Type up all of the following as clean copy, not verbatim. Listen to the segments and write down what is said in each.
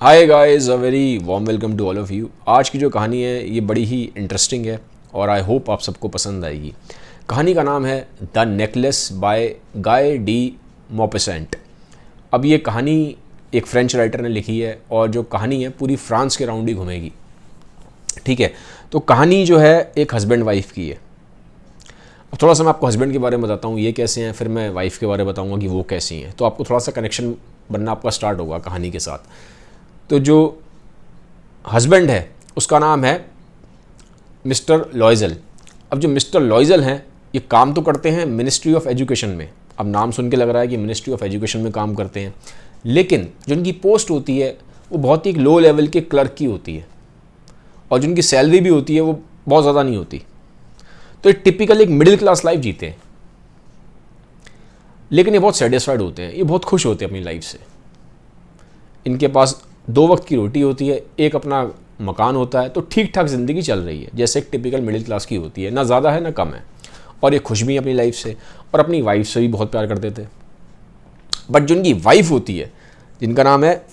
Hi guys, a very warm welcome to all of you. आज की जो कहानी है ये बड़ी ही इंटरेस्टिंग है और आई होप आप सबको पसंद आएगी। कहानी का नाम है the necklace by Guy de Maupassant. अब ये कहानी एक फ्रेंच राइटर ने लिखी है और जो कहानी है पूरी फ्रांस के राउंड ही घूमेगी। ठीक है, तो कहानी जो है एक हस्बैंड वाइफ की है। अब थोड़ा सा मैं आपको हस्बैंड के बारे में बताता हूँ ये कैसे हैं, फिर मैं वाइफ के बारे में बताऊँगा कि वो कैसी हैं, तो आपको थोड़ा सा कनेक्शन बनना आपका स्टार्ट होगा कहानी के साथ। तो जो हस्बैंड है उसका नाम है मिस्टर लॉयजल। अब जो मिस्टर लॉयजल हैं ये काम तो करते हैं मिनिस्ट्री ऑफ एजुकेशन में। अब नाम सुन के लग रहा है कि मिनिस्ट्री ऑफ एजुकेशन में काम करते हैं, लेकिन जो उनकी पोस्ट होती है वो बहुत ही लो लेवल के क्लर्क की होती है और जिनकी सैलरी भी होती है वो बहुत ज़्यादा नहीं होती। तो ये टिपिकल एक मिडिल क्लास लाइफ जीते हैं, लेकिन ये बहुत सेटिस्फाइड होते हैं, ये बहुत खुश होते हैं अपनी लाइफ से। इनके पास 2 वक्त की रोटी होती है, एक अपना मकान होता है, तो ठीक ठाक ज़िंदगी चल रही है जैसे एक टिपिकल मिडिल क्लास की होती है, ना ज़्यादा है ना कम है। और ये खुश भी हैं अपनी लाइफ से और अपनी वाइफ से भी बहुत प्यार करते थे। बट जो उनकी वाइफ होती है जिनका नाम है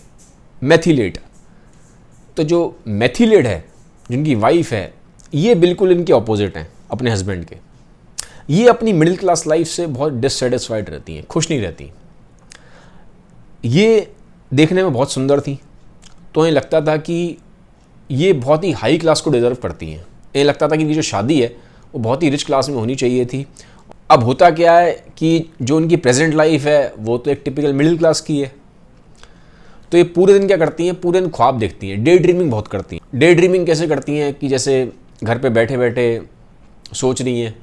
मैथिलेट, तो जो मैथिलेट है जिनकी वाइफ है ये बिल्कुल इनके ऑपोजिट हैं अपने हस्बैंड के। ये अपनी मिडिल क्लास लाइफ से बहुत डिससेटिस्फाइड रहती हैं, खुश नहीं रहती। ये देखने में बहुत सुंदर थी, तो इन्हें लगता था कि ये बहुत ही हाई क्लास को डिज़र्व करती हैं। इन्हें लगता था कि इनकी जो शादी है वो बहुत ही रिच क्लास में होनी चाहिए थी। अब होता क्या है कि जो उनकी प्रेजेंट लाइफ है वो तो एक टिपिकल मिडिल क्लास की है। तो ये पूरे दिन क्या करती हैं, पूरे दिन ख्वाब देखती हैं, डे ड्रीमिंग बहुत करती हैं। डे ड्रीमिंग कैसे करती हैं कि जैसे घर पे बैठे बैठे सोच रही हैं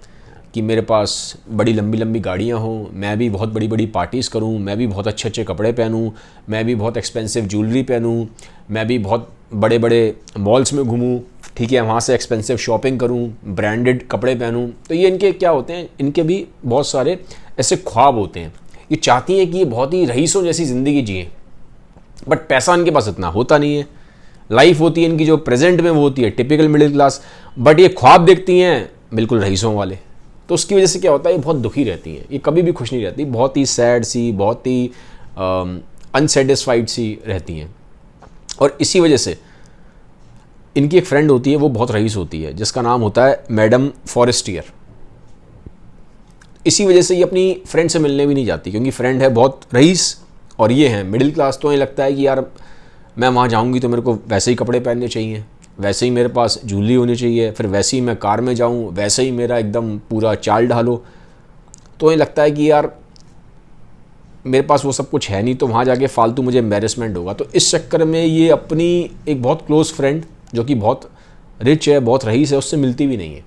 कि मेरे पास बड़ी लंबी लंबी गाड़ियाँ हों, मैं भी बहुत बड़ी बड़ी पार्टीज़ करूँ, मैं भी बहुत अच्छे अच्छे कपड़े पहनूँ, मैं भी बहुत एक्सपेंसिव ज्वेलरी पहनूँ, मैं भी बहुत बड़े बड़े मॉल्स में घूमूँ, ठीक है, वहाँ से एक्सपेंसिव शॉपिंग करूँ, ब्रांडेड कपड़े पहनूँ। तो ये इनके क्या होते हैं, इनके भी बहुत सारे ऐसे ख्वाब होते हैं। ये चाहती हैं कि ये बहुत ही रईसों जैसी ज़िंदगी जिए, बट पैसा इनके पास इतना होता नहीं है। लाइफ होती है इनकी जो प्रेजेंट में वो होती है टिपिकल मिडिल क्लास, बट ये ख्वाब देखती हैं बिल्कुल रईसों वाले। तो उसकी वजह से क्या होता है, ये बहुत दुखी रहती हैं, ये कभी भी खुश नहीं रहती, बहुत ही सैड सी, बहुत ही अनसेटिस्फाइड सी रहती हैं। और इसी वजह से इनकी एक फ्रेंड होती है, वो बहुत रईस होती है, जिसका नाम होता है मैडम फॉरेस्टियर। इसी वजह से ये अपनी फ्रेंड से मिलने भी नहीं जाती, क्योंकि फ्रेंड है बहुत रईस और ये हैं मिडिल क्लास। तो ये लगता है कि यार मैं वहाँ जाऊँगी तो मेरे को वैसे ही कपड़े पहनने चाहिए, वैसे ही मेरे पास ज्वेलरी होनी चाहिए, फिर वैसे ही मैं कार में जाऊँ, वैसे ही मेरा एकदम पूरा चाल ढालो। तो ये लगता है कि यार मेरे पास वो सब कुछ है नहीं, तो वहाँ जाके फालतू मुझे एम्बेरसमेंट होगा। तो इस चक्कर में ये अपनी एक बहुत क्लोज़ फ्रेंड जो कि बहुत रिच है, बहुत रईस है, उससे मिलती भी नहीं है,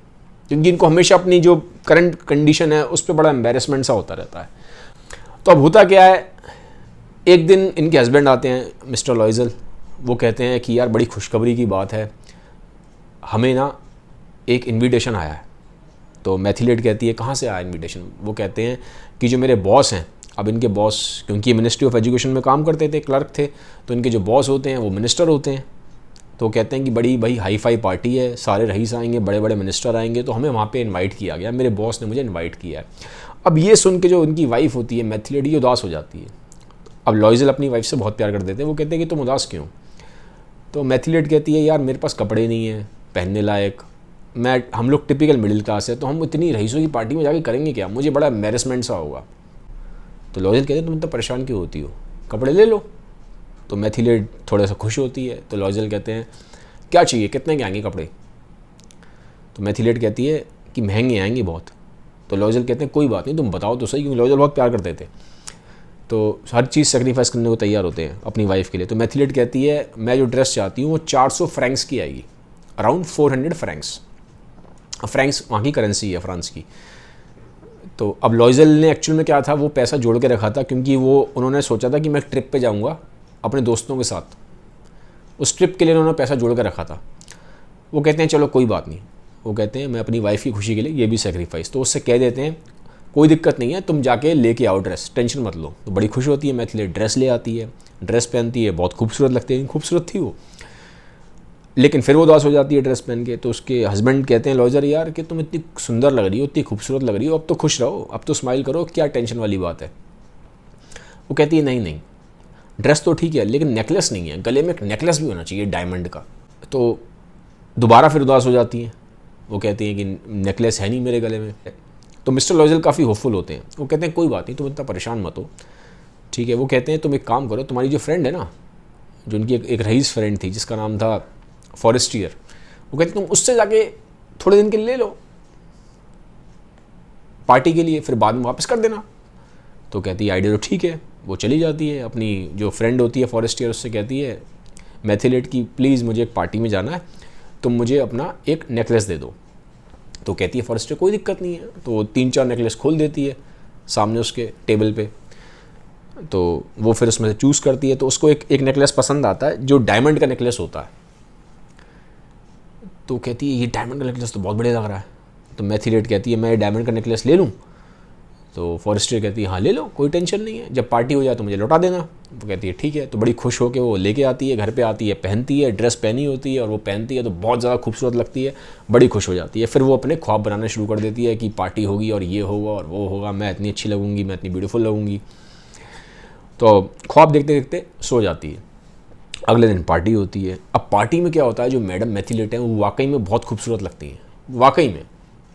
क्योंकि इनको हमेशा अपनी जो करंट कंडीशन है उस पर बड़ा एम्बेरसमेंट सा होता रहता है। तो अब होता क्या है, एक दिन इनके हस्बैंड आते हैं मिस्टर लॉयजल। वो कहते हैं कि यार बड़ी खुशखबरी की बात है, हमें ना एक इनविटेशन आया है। तो मैथिलेट कहती है कहाँ से आया इनविटेशन। वो कहते हैं कि जो मेरे बॉस हैं, अब इनके बॉस, क्योंकि ये मिनिस्ट्री ऑफ एजुकेशन में काम करते थे, क्लर्क थे, तो इनके जो बॉस होते हैं वो मिनिस्टर होते हैं। तो कहते हैं कि बड़ी भाई हाई फाई पार्टी है, सारे रईस आएंगे, बड़े बड़े मिनिस्टर आएंगे, तो हमें वहाँ पे इनवाइट किया गया, मेरे बॉस ने मुझे इनवाइट किया है। अब ये सुन के जो उनकी वाइफ होती है मैथिलेट, ये उदास हो जाती है। अब लॉयजल अपनी वाइफ से बहुत प्यार करते थे, वो कहते हैं कि तुम उदास क्यों। तो मैथिलेट कहती है यार मेरे पास कपड़े नहीं हैं पहनने लायक, हम लोग टिपिकल मिडिल क्लास है, तो हम इतनी रईसों की पार्टी में जाके करेंगे क्या, मुझे बड़ा एम्बेरसमेंट सा होगा। तो लॉयजल कहते हैं तुम इतना परेशान क्यों होती हो, कपड़े ले लो। तो मैथिलेट थोड़ा सा खुश होती है। तो लॉयजल कहते हैं क्या चाहिए, कितने के आएंगे कपड़े। तो मैथिलेट कहती है कि महंगे आएंगे बहुत। तो लॉयजल कहते हैं कोई बात नहीं, तुम बताओ तो सही, क्योंकि लॉयजल बहुत प्यार करते थे, तो हर चीज़ सेक्रीफाइस करने को तैयार होते हैं अपनी वाइफ के लिए। तो मैथिलेट कहती है मैं जो ड्रेस चाहती हूँ वो 400 फ्रैंक्स की आएगी, अराउंड 400 फ्रैंक्स। फ्रैंक्स वहाँ की करेंसी है फ्रांस की। तो अब लॉयजल ने एक्चुअल में क्या था, वो पैसा जोड़ के रखा था, क्योंकि वो उन्होंने सोचा था कि मैं एक ट्रिप पे जाऊँगा अपने दोस्तों के साथ। उस ट्रिप के लिए उन्होंने पैसा जोड़ के रखा था। वो कहते हैं चलो कोई बात नहीं, वो कहते हैं मैं अपनी वाइफ की खुशी के लिए ये भी सेक्रीफाइस। तो उससे कह देते हैं कोई दिक्कत नहीं है, तुम जाके लेके आओ ड्रेस, मैथलेट मत लो। तो बड़ी खुश होती है मैथिलेट, ड्रेस ले आती है, ड्रेस पहनती है, बहुत खूबसूरत लगती है, खूबसूरत थी वो। लेकिन फिर वो उदास हो जाती है ड्रेस पहन के। तो उसके हस्बैंड कहते हैं लॉयजल यार कि तुम इतनी सुंदर लग रही हो, इतनी खूबसूरत लग रही हो, अब तो खुश रहो, अब तो स्माइल करो, क्या टेंशन वाली बात है। वो कहती है नहीं नहीं, ड्रेस तो ठीक है लेकिन नेकलेस नहीं है, गले में एक नेकलेस भी होना चाहिए डायमंड का। तो दोबारा फिर उदास हो जाती हैं, वो कहती हैं कि नेकलेस है नहीं मेरे गले में। तो मिस्टर लॉयजल काफ़ी होपफुल होते हैं, वो कहते हैं कोई बात नहीं, तुम इतना परेशान मत हो, ठीक है। वो कहते हैं तुम एक काम करो, तुम्हारी जो फ्रेंड है ना, जो उनकी एक रईस फ्रेंड थी जिसका नाम था फॉरेस्टियर, वो कहते तुम उससे जाके थोड़े दिन के लिए ले लो पार्टी के लिए, फिर बाद में वापस कर देना। तो कहती है आइडिया तो ठीक है। वो चली जाती है, अपनी जो फ्रेंड होती है फॉरेस्टियर उससे कहती है मैथिलेट की प्लीज़ मुझे एक पार्टी में जाना है, तुम मुझे अपना एक नेकलेस दे दो। तो कहती है फॉरेस्टियर कोई दिक्कत नहीं है। तो 3-4 नेकलेस खोल देती है सामने उसके टेबल पे। तो वो फिर उसमें से चूज़ करती है, तो उसको एक नेकलेस पसंद आता है जो डायमंड का नेकलेस होता है। तो कहती है ये डायमंड का नेकलेस तो बहुत बढ़िया लग रहा है। तो मैथिलेट कहती है मैं डायमंड का नेकलेस ले लूँ। तो फॉरेस्टियर कहती है हाँ ले लो, कोई टेंशन नहीं है, जब पार्टी हो जाए तो मुझे लौटा देना। वो कहती है ठीक है। तो बड़ी खुश होकर वो लेके आती है, घर पे आती है, पहनती है, ड्रेस पहनी होती है और वो पहनती है तो बहुत ज़्यादा खूबसूरत लगती है, बड़ी खुश हो जाती है। फिर वो अपने ख्वाब बनाने शुरू कर देती है कि पार्टी होगी और ये होगा और वो होगा, मैं इतनी अच्छी लगूंगी, मैं इतनी ब्यूटीफुल लगूंगी। तो ख्वाब देखते देखते सो जाती है। अगले दिन पार्टी होती है। अब पार्टी में क्या होता है, जो मैडम मैथिलेट हैं वो वाकई में बहुत खूबसूरत लगती हैं, वाकई में।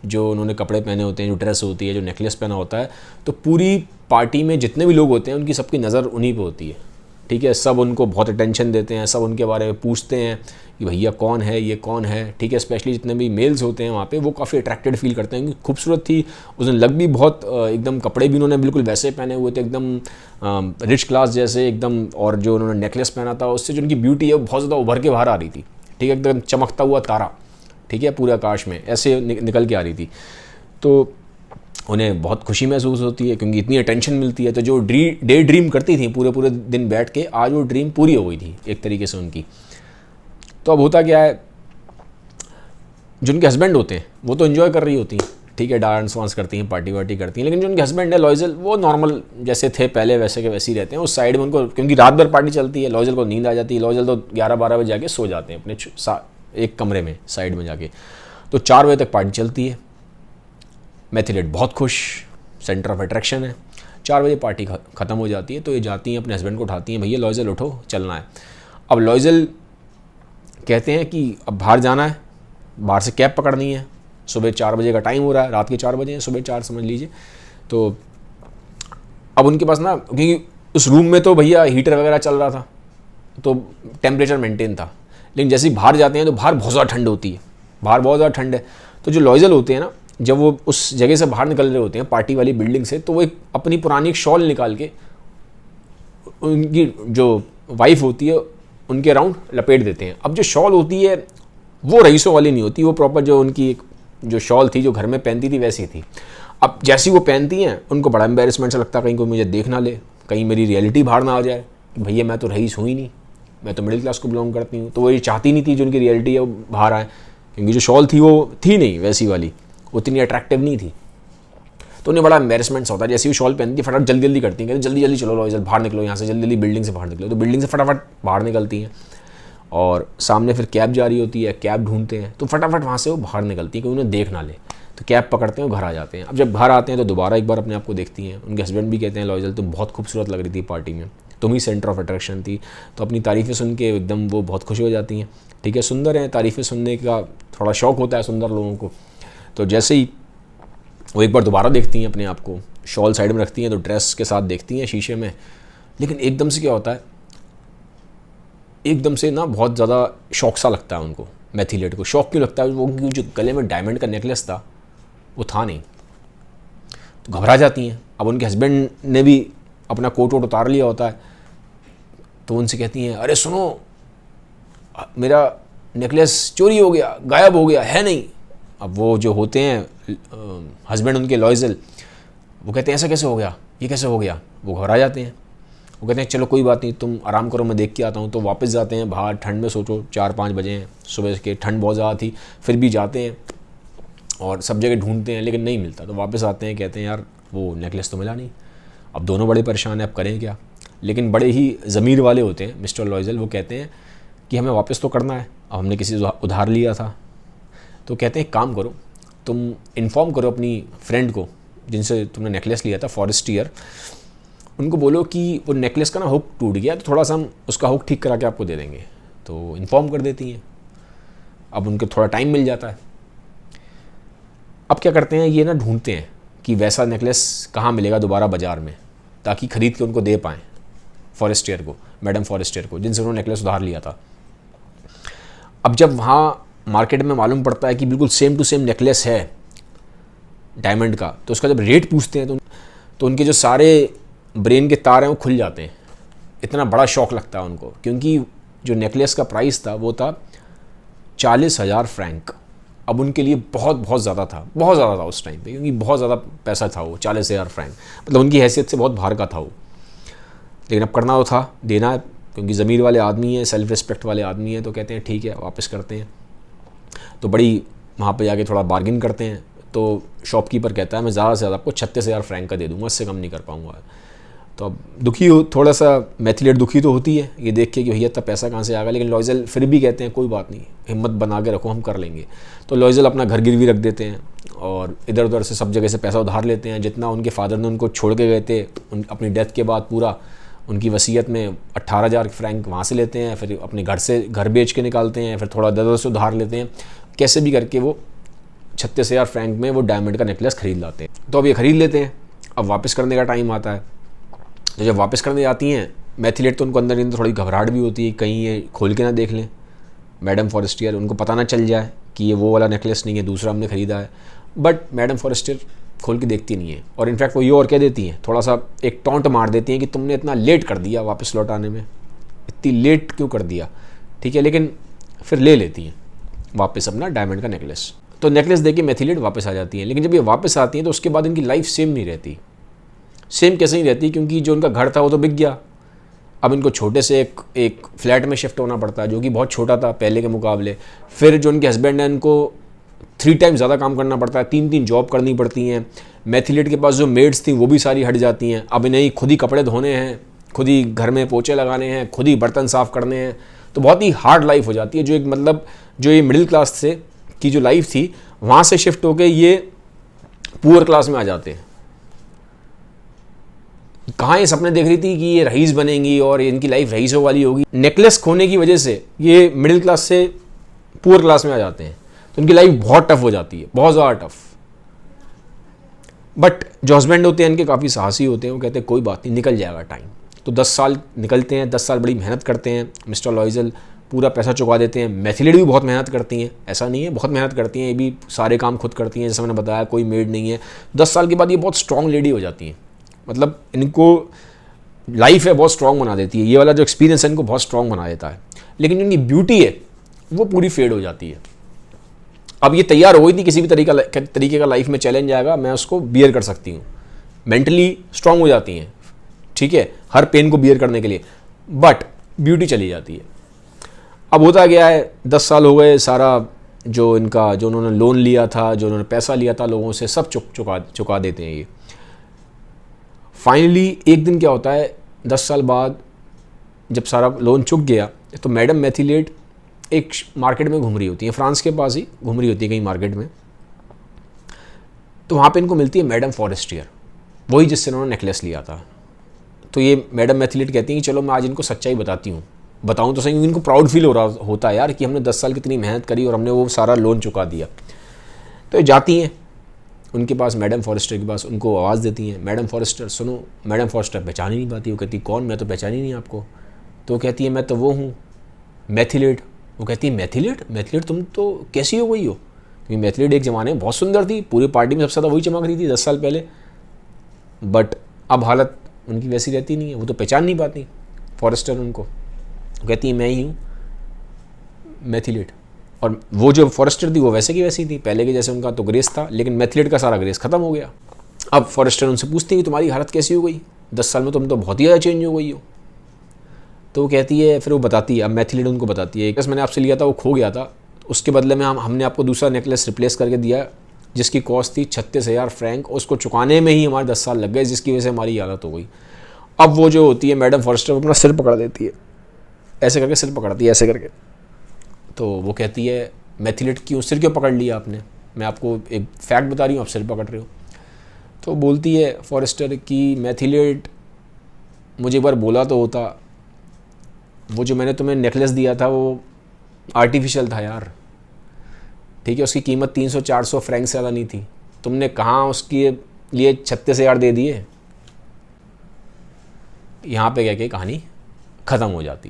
जो उन्होंने कपड़े पहने होते हैं, जो ड्रेस होती है, जो नेकलेस पहना होता है, तो पूरी पार्टी में जितने भी लोग होते हैं उनकी सबकी नज़र उन्हीं पे होती है, ठीक है। सब उनको बहुत अटेंशन देते हैं, सब उनके बारे में पूछते हैं कि भैया कौन है, ये कौन है, ठीक है। स्पेशली जितने भी मेल्स होते हैं वहाँ पे, वो काफ़ी अट्रैक्टेड फील करते हैं क्योंकि खूबसूरत थी उस दिन, लग भी बहुत एकदम, कपड़े भी उन्होंने बिल्कुल वैसे पहने हुए थे, एकदम रिच क्लास जैसे एकदम। और जो उन्होंने नेकलेस पहना था उससे जो उनकी ब्यूटी है वो बहुत ज़्यादा उभर के बाहर आ रही थी, ठीक है, एकदम चमकता हुआ तारा, ठीक है, पूरे आकाश में ऐसे निकल के आ रही थी। तो उन्हें बहुत खुशी महसूस होती है क्योंकि इतनी अटेंशन मिलती है। तो जो डे ड्रीम करती थी पूरे पूरे दिन बैठ के, आज वो ड्रीम पूरी हो गई थी एक तरीके से उनकी। तो अब होता क्या है, जो उनके हस्बैंड होते हैं वो तो एंजॉय कर रही होती हैं, ठीक है, डांस वांस करती हैं, पार्टी वार्टी करती हैं, लेकिन जो उनके हस्बैंड है लॉयजल, वो नॉर्मल जैसे थे पहले वैसे के वैसे ही रहते हैं। उस साइड में उनको, क्योंकि रात भर पार्टी चलती है, लॉयजल को नींद आ जाती है। लॉयजल तो 11-12 बजे जाके सो जाते हैं अपने एक कमरे में साइड में जाके। तो 4 बजे तक पार्टी चलती है। मैथिलेट बहुत खुश, सेंटर ऑफ अट्रैक्शन है। 4 बजे पार्टी ख़त्म हो जाती है तो ये जाती हैं, अपने हस्बैंड को उठाती हैं, भैया लॉयजल उठो चलना है। अब लॉयजल कहते हैं कि अब बाहर जाना है, बाहर से कैब पकड़नी है, सुबह 4 बजे का टाइम हो रहा है, रात के 4 बजे हैं, सुबह 4 समझ लीजिए। तो अब उनके पास ना, क्योंकि उस रूम में तो भैया हीटर वगैरह चल रहा था तो टेम्परेचर मेंटेन था, लेकिन जैसे ही बाहर जाते हैं तो बाहर बहुत ज़्यादा ठंड होती है, बाहर बहुत ज़्यादा ठंड है। तो जो लॉयजल होते हैं ना, जब वो उस जगह से बाहर निकल रहे होते हैं पार्टी वाली बिल्डिंग से, तो वो एक अपनी पुरानी एक शॉल निकाल के उनकी जो वाइफ होती है उनके अराउंड लपेट देते हैं। अब जो शॉल होती है वो रईसों वाली नहीं होती, वो प्रॉपर जो उनकी एक जो शॉल थी जो घर में पहनती थी वैसी थी। अब जैसी वो पहनती हैं उनको बड़ा एम्बेरसमेंट सा लगता है, कहीं कोई मुझे देख ना ले, कहीं मेरी रियलिटी बाहर ना आ जाए, भैया मैं तो रईस हूँ ही नहीं, मैं तो मिडिल क्लास को बिलोंग करती हूँ। तो वो ये चाहती नहीं थी जो उनकी रियलिटी है वो बाहर आए, क्योंकि जो शॉल थी वो थी नहीं वैसी वाली, उतनी अट्रैक्टिव नहीं थी। तो उन्हें बड़ा एम्बेरसमेंट सा होता है, जैसे ही शॉल पहनती है फटाफट जल्दी जल्दी करती हैं, जल्दी जल्दी चलो लॉयजल बाहर निकलो यहाँ से, जल्दी जल्दी बिल्डिंग से बाहर निकलो। तो बिल्डिंग से फटाफट बाहर निकलती हैं और सामने फिर कैब जा रही होती है, कैब ढूंढते हैं, तो फटाफट वहाँ से वो बाहर निकलती हैं कि उन्हें देख ना ले। तो कैब पकड़ते हैं और घर आ जाते हैं। अब जब घर आते हैं तो दोबारा एक बार अपने आप को देखती हैं। उनके हस्बैंड भी कहते हैं लॉयजल तुम बहुत खूबसूरत लग रही थी पार्टी में, तुम ही सेंटर ऑफ अट्रैक्शन थी। तो अपनी तारीफ़ें सुन के एकदम वो बहुत खुश हो जाती हैं, ठीक है। सुंदर हैं, तारीफ़ें सुनने का थोड़ा शौक़ होता है सुंदर लोगों को। तो जैसे ही वो एक बार दोबारा देखती हैं अपने आप को, शॉल साइड में रखती हैं तो ड्रेस के साथ देखती हैं शीशे में, लेकिन एकदम से क्या होता है, एकदम से ना बहुत ज़्यादा शौक सा लगता है उनको, मैथिलेट को। शौक क्यों लगता है, वो जो गले में डायमंड का नेकलेस था वो था नहीं। तो घबरा जाती हैं। अब उनके हस्बैंड ने भी अपना कोट वोट उतार लिया होता है, तो उनसे कहती हैं अरे सुनो, मेरा नेकलेस चोरी हो गया, गायब हो गया, है नहीं। अब वो जो होते हैं हस्बैंड उनके लॉयजल, वो कहते हैं ऐसा कैसे हो गया, ये कैसे हो गया। वो घबरा जाते हैं। वो कहते हैं चलो कोई बात नहीं, तुम आराम करो, मैं देख के आता हूँ। तो वापस जाते हैं बाहर, ठंड में, सोचो 4-5 बजे हैं सुबह के, ठंड बहुत ज़्यादा थी, फिर भी जाते हैं और सब जगह ढूंढते हैं लेकिन नहीं मिलता। तो वापस आते हैं, कहते हैं यार वो नेकलेस तो मिला नहीं। अब दोनों बड़े परेशान हैं, अब करें क्या। लेकिन बड़े ही ज़मीर वाले होते हैं मिस्टर लॉयजल, वो कहते हैं कि हमें वापस तो करना है, अब हमने किसी से उधार लिया था। तो कहते हैं एक काम करो, तुम इन्फॉर्म करो अपनी फ्रेंड को जिनसे तुमने नेकलेस लिया था, फॉरेस्टियर, उनको बोलो कि वो नेकलेस का ना हुक टूट गया, तो थोड़ा सा हम उसका हुक ठीक करा के आपको दे देंगे। तो इन्फॉर्म कर देती हैं। अब उनको थोड़ा टाइम मिल जाता है। अब क्या करते हैं, ये ना ढूंढते हैं कि वैसा नेकलेस कहाँ मिलेगा दोबारा बाज़ार में, ताकि ख़रीद के उनको दे पाएँ फॉरेस्टियर को, मैडम फॉरेस्टियर को, जिनसे उन्होंने नेकलेस उधार लिया था। अब जब वहाँ मार्केट में मालूम पड़ता है कि बिल्कुल सेम टू सेम नेकलेस है डायमंड का, तो उसका जब रेट पूछते हैं तो उनके जो सारे ब्रेन के तार हैं वो खुल जाते हैं। इतना बड़ा शौक लगता है उनको, क्योंकि जो नेकलेस का प्राइस था वो था 40,000 फ्रैंक। अब उनके लिए बहुत बहुत ज़्यादा था, बहुत ज़्यादा था उस टाइम पे, क्योंकि बहुत ज़्यादा पैसा था वो 40,000 फ्रैंक, मतलब उनकी हैसियत से बहुत बाहर का था वो। लेकिन अब करना तो था, देना है, क्योंकि ज़मीर वाले आदमी हैं, सेल्फ रिस्पेक्ट वाले आदमी हैं, तो कहते हैं ठीक है वापस करते हैं। तो बड़ी वहाँ पे जाके थोड़ा बार्गिन करते हैं। तो शॉपकीपर कहता है मैं ज़्यादा से ज़्यादा आपको 36,000 फ्रैंक का दे दूँगा, इससे कम नहीं कर पाऊँगा। तो अब दुखी हो थोड़ा सा, मैथिलेट दुखी तो होती है ये देख के कि भैया इतना पैसा कहाँ से आ गया, लेकिन लॉयज़ल फिर भी कहते हैं कोई बात नहीं, हिम्मत बना के रखो, हम कर लेंगे। तो लॉयज़ल अपना घर गिरवी रख देते हैं और इधर उधर से सब जगह से पैसा उधार लेते हैं। जितना उनके फादर ने उनको छोड़ के गए थे अपनी डेथ के बाद, पूरा उनकी वसीयत में 18,000 फ्रैंक वहाँ से लेते हैं, फिर अपने घर से घर बेच के निकालते हैं, फिर थोड़ा दर से उधार लेते हैं, कैसे भी करके वो 36,000 फ्रैंक में वो डायमंड का नेकलेस खरीद लाते हैं। तो अब ये खरीद लेते हैं। अब वापस करने का टाइम आता है। तो जब वापस करने जाती हैं मैथिलेट, तो उनको अंदर अंदर थोड़ी घबराहट भी होती है, कहीं ये खोल के ना देख लें मैडम फॉरेस्टियर, उनको पता ना चल जाए कि ये वो वाला नेकलेस नहीं है, दूसरा हमने ख़रीदा है। बट मैडम फॉरेस्टियर खोल के देखती नहीं है, और इनफैक्ट वो ये और कह देती हैं, थोड़ा सा एक टॉन्ट मार देती हैं कि तुमने इतना लेट कर दिया वापस लौटाने में, इतनी लेट क्यों कर दिया, ठीक है। लेकिन फिर ले लेती हैं वापस अपना डायमंड का नेकलेस। तो नेकलेस देके मैथिलेट वापस आ जाती हैं। लेकिन जब ये वापस आती हैं तो उसके बाद इनकी लाइफ सेम नहीं रहती। सेम कैसे नहीं रहती, क्योंकि जो उनका घर था वो तो बिक गया। अब इनको छोटे से एक फ्लैट में शिफ्ट होना पड़ता है, जो कि बहुत छोटा था पहले के मुकाबले। फिर जो उनके हस्बैंड हैं इनको 3 टाइम ज़्यादा काम करना पड़ता है, 3 जॉब करनी पड़ती हैं। मैथिलेट के पास जो मेड्स थी वो भी सारी हट जाती हैं। अब इन्हें खुद ही कपड़े धोने हैं, खुद ही घर में पोछे लगाने हैं, खुद ही बर्तन साफ़ करने हैं। तो बहुत ही हार्ड लाइफ हो जाती है। जो एक मतलब जो ये मिडिल क्लास से की जो लाइफ थी, वहाँ से शिफ्ट होकर ये पुअर क्लास में आ जाते हैं। कहाँ ये सपने देख रही थी कि ये रईस बनेंगी और इनकी लाइफ रईसों वाली होगी, नेकलेस खोने की वजह से ये मिडिल क्लास से पुअर क्लास में आ जाते हैं। तो उनकी लाइफ बहुत टफ हो जाती है, बहुत ज़्यादा टफ। बट जो हस्बैंड होते हैं इनके काफ़ी साहसी होते हैं, वो कहते हैं कोई बात नहीं, निकल जाएगा टाइम। तो 10 साल निकलते हैं, 10 साल बड़ी मेहनत करते हैं। मिस्टर लॉयज़ल पूरा पैसा चुका देते हैं। मैथिलेट भी बहुत मेहनत करती हैं, ऐसा नहीं है, बहुत मेहनत करती हैं, ये भी सारे काम खुद करती हैं, जैसे मैंने बताया, कोई मेड नहीं है। 10 साल के बाद ये बहुत स्ट्रॉन्ग लेडी हो जाती हैं, मतलब इनको लाइफ है बहुत स्ट्रॉन्ग बना देती है। ये वाला जो एक्सपीरियंस है इनको बहुत स्ट्रॉन्ग बना देता है। लेकिन जो इनकी ब्यूटी है वो पूरी फेड हो जाती है। अब ये तैयार हो गई थी किसी भी तरीके का लाइफ में चैलेंज आएगा, मैं उसको बियर कर सकती हूँ। मेंटली स्ट्रॉन्ग हो जाती हैं, ठीक है, हर पेन को बियर करने के लिए। बट ब्यूटी चली जाती है। अब होता गया है, 10 साल हो गए, सारा जो इनका जो उन्होंने लोन लिया था, जो उन्होंने पैसा लिया था लोगों से, सब चुका देते हैं ये। फाइनली एक दिन क्या होता है, 10 साल बाद जब सारा लोन चुक गया, तो मैडम मैथिलेट एक मार्केट में घूम रही होती है, फ्रांस के पास ही घूम रही होती है कहीं मार्केट में। तो वहाँ पे इनको मिलती है मैडम फॉरेस्टियर, वही जिससे उन्होंने नेकलेस लिया था। तो ये मैडम मैथिलेट कहती हैं कि चलो मैं आज इनको सच्चाई बताती हूँ, बताऊँ तो सही, क्योंकि इनको प्राउड फील हो रहा होता है यार कि हमने 10 साल कितनी मेहनत करी और हमने वो सारा लोन चुका दिया। तो ये जाती हैं उनके पास, मैडम फॉरेस्टर के पास, उनको आवाज़ देती हैं, मैडम फॉरेस्टर सुनो। मैडम फॉरेस्टर पहचान ही नहीं पाती, वो कहती कौन, मैं तो पहचान ही नहीं आपको। तो वो कहती है मैं तो वो हूँ मैथिलेट। वो कहती है मैथिलेट, मैथिलेट तुम तो कैसी हो गई हो, क्योंकि मैथिलेट एक ज़माने में बहुत सुंदर थी, पूरी पार्टी में सबसे ज़्यादा वही चमक रही थी 10 साल पहले। बट अब हालत उनकी वैसी रहती नहीं है, वो तो पहचान नहीं पाती फॉरेस्टर उनको। कहती है मैं ही हूँ मैथिलेट। और वो जो फॉरेस्टर थी वो वैसे की वैसी थी, पहले के जैसे उनका तो ग्रेस था, लेकिन मैथिलेट का सारा ग्रेस खत्म हो गया। अब फॉरेस्टर उनसे पूछती है कि तुम्हारी हालत कैसी हो गई, 10 साल में तुम तो बहुत ही ज़्यादा चेंज हो गई हो। तो वो कहती है, फिर वो बताती है, अब मैथिलेट उनको बताती है, नेकलेस मैंने आपसे लिया था वो खो गया था, उसके बदले में हमने आपको दूसरा नेकलेस रिप्लेस करके दिया जिसकी कॉस्ट थी 36,000 फ्रैंक, उसको चुकाने में ही हमारे 10 साल लग गए, जिसकी वजह से हमारी हालत हो गई। अब वो जो होती है मैडम फॉरेस्टर, वो अपना सिर पकड़ देती है, ऐसे करके सिर पकड़ती है, ऐसे करके। तो वो कहती है मैथिलेट क्यों सिर क्यों पकड़ लिया आपने, मैं आपको एक फैक्ट बता रही हूँ, आप सिर पकड़ रहे हो। तो बोलती है फॉरेस्टर कि मैथिलेट मुझे एक बार बोला तो होता, वो जो मैंने तुम्हें नेकलेस दिया था वो आर्टिफिशियल था यार, ठीक है, उसकी कीमत 300-400 फ्रैंक से ज़्यादा नहीं थी, तुमने कहाँ उसके लिए 36,000 दे दिए। यहाँ पे क्या कहानी ख़त्म हो जाती है।